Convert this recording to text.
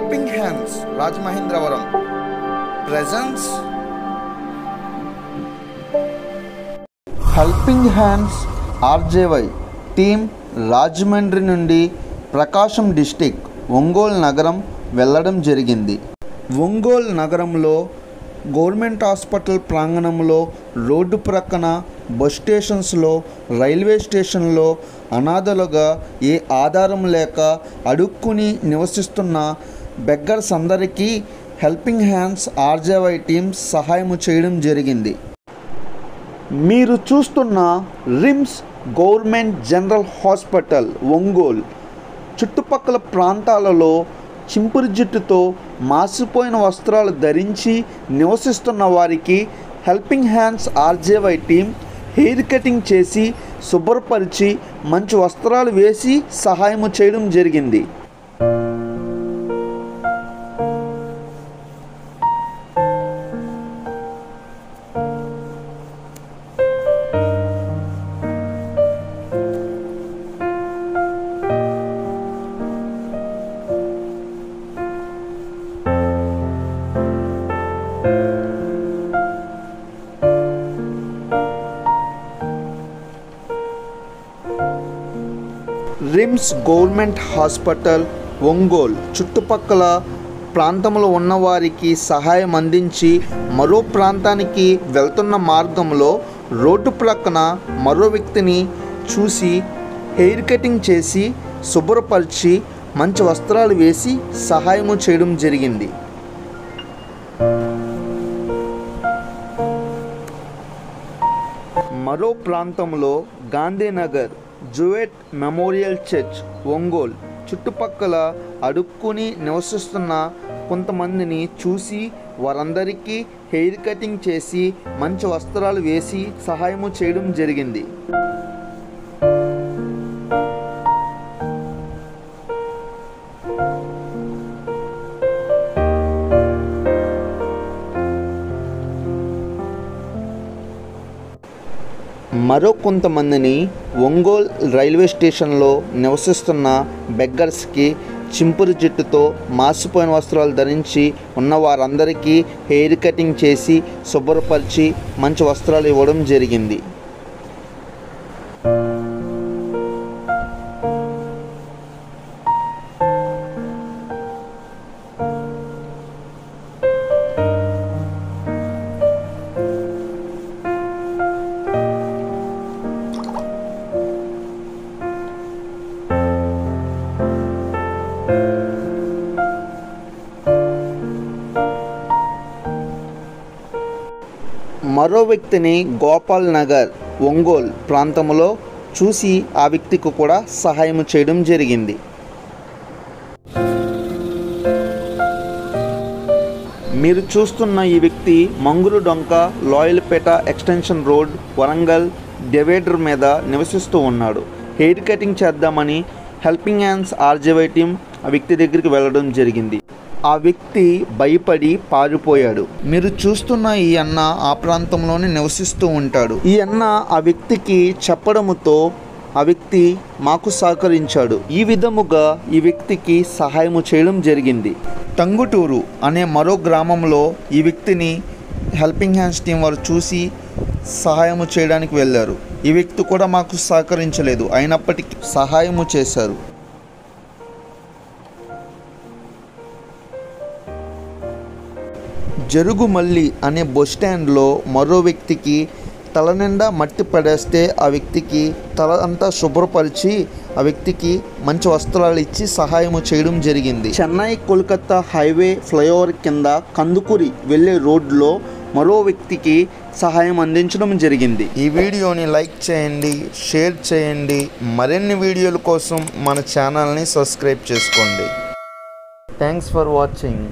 Helping hands Rajamahendravaram presents helping hands RJY team Rajahmundry నుండి ప్రకాశం district Ongole నగరం వెళ్ళడం జరిగింది. ఒంగోలు నగరంలో గవర్నమెంట్ హాస్పిటల్ ప్రాంగణంలో, రోడ్డు ప్రక్కన, బస్ స్టేషన్స్లో, రైల్వే స్టేషన్లో అనాథలుగా ఏ ఆధారం లేక అడుక్కుని నివసిస్తున్న బెగ్గర్స్ అందరికీ హెల్పింగ్ హ్యాండ్స్ ఆర్జేవై టీమ్ సహాయం చేయడం జరిగింది. మీరు చూస్తున్న RIMS government general hospital Ongole చుట్టుపక్కల ప్రాంతాలలో చింపురు జుట్టుతో మాసిపోయిన వస్త్రాలు ధరించి నివసిస్తున్న వారికి helping hands RJY team hair cutting చేసి శుభ్రపరిచి మంచి వస్త్రాలు వేసి సహాయం చేయడం జరిగింది. రిమ్స్ గవర్నమెంట్ హాస్పిటల్ ఒంగోలు చుట్టుపక్కల ప్రాంతంలో ఉన్నవారికి సహాయం అందించి మరో ప్రాంతానికి వెళ్తున్న మార్గంలో రోడ్డు ప్రక్కన మరో వ్యక్తిని చూసి హెయిర్ కటింగ్ చేసి శుభ్రపరిచి మంచి వస్త్రాలు వేసి సహాయం చేయడం జరిగింది. మరో ప్రాంతంలో గాంధీనగర్ జూయెట్ మెమోరియల్ చర్చ్ ఒంగోలు చుట్టుపక్కల అడుక్కుని నివసిస్తున్న కొంతమందిని చూసి వారందరికీ హెయిర్ కటింగ్ చేసి మంచి వస్త్రాలు వేసి సహాయం చేయడం జరిగింది. మరో కొంతమందిని ఒంగోలు రైల్వే స్టేషన్లో నివసిస్తున్న బెగ్గర్స్కి చింపురు జుట్టుతో మాసిపోయిన వస్త్రాలు ధరించి ఉన్న వారందరికీ హెయిర్ కటింగ్ చేసి శుభ్రపరిచి మంచి వస్త్రాలు ఇవ్వడం జరిగింది. మరో వ్యక్తిని గోపాల్ నగర్ ఒంగోలు ప్రాంతంలో చూసి ఆ వ్యక్తికి కూడా సహాయం చేయడం జరిగింది. మీరు చూస్తున్న ఈ వ్యక్తి మంగురు డొంక లాయల్పేట ఎక్స్టెన్షన్ రోడ్ వరంగల్ డివైడర్ మీద నివసిస్తూ ఉన్నాడు. హెయిర్ కటింగ్ చేద్దామని హెల్పింగ్ హ్యాండ్స్ ఆర్జేవై టీం ఆ వ్యక్తి దగ్గరికి వెళ్ళడం జరిగింది. ఆ వ్యక్తి భయపడి పారిపోయాడు. మీరు చూస్తున్న ఈ అన్న ఆ ప్రాంతంలోనే నివసిస్తూ ఉంటాడు. ఈ అన్న ఆ వ్యక్తికి చెప్పడంతో ఆ వ్యక్తి మాకు సహకరించాడు. ఈ విధముగా ఈ వ్యక్తికి సహాయం చేయడం జరిగింది. టంగుటూరు అనే మరో గ్రామంలో ఈ వ్యక్తిని హెల్పింగ్ హ్యాండ్స్ టీం వారు చూసి సహాయం చేయడానికి వెళ్ళారు. ఈ వ్యక్తి కూడా మాకు సహకరించలేదు, అయినప్పటికీ సహాయము చేశారు. జరుగుమల్లి అనే బస్ స్టాండ్లో మరో వ్యక్తికి తల నిండా మట్టి పడేస్తే ఆ వ్యక్తికి తల అంతా శుభ్రపరిచి ఆ వ్యక్తికి మంచి వస్త్రాలు ఇచ్చి సహాయం చేయడం జరిగింది. చెన్నై కోల్కతా హైవే ఫ్లైఓవర్ కింద కందుకూరి వెళ్ళే రోడ్లో మరో వ్యక్తికి సహాయం అందించడం జరిగింది. ఈ వీడియోని లైక్ చేయండి, షేర్ చేయండి. మరిన్ని వీడియోల కోసం మన ఛానల్ని సబ్స్క్రైబ్ చేసుకోండి. Thanks for watching.